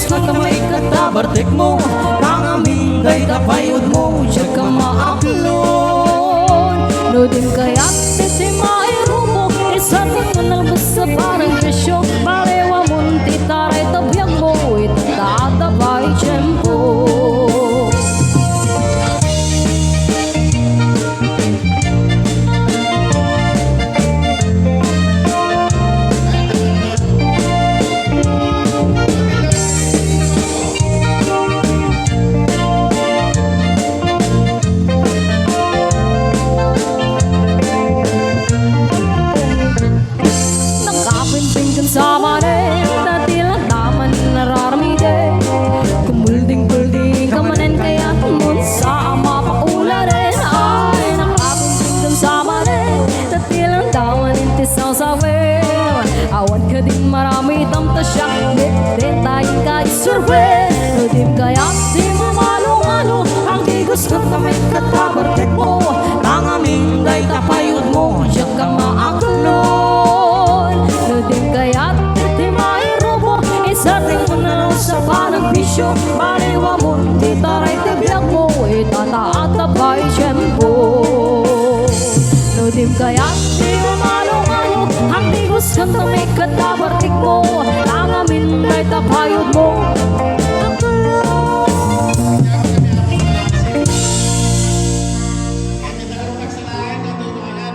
na kamay katabartik mo, kang aming day tapayod mo, siya ka maaklon. No din kaya't si mairo mo, isa din mo nalabas sa parang presyo, parewa mong titaray tabiyang mo, itatatabay tiyempo. Sama rin, dati lang naman nararamide. Kumulding-kulding ka manin kaya tumun sa ama paula rin. Ay, nakapinting dun sama rin, dati lang naman intisaw sa wil. Awan ka din marami tamtasyak, din tayong ka-isurwe. Nudim kaya di mo malo-malo, ang di gusto kami Katabartik mo, kang aming day tapayod mo, siya ka maaklon. Nudim kaya di mairo mo, isa rin mo na lang sa parang bisyo, parewa mo, di taray tibiyag mo, itatatabay tiyempo. Nudim kaya di mo malo-malo, ang di gusto na may katabartik mo, ang amin ay tapayod mo.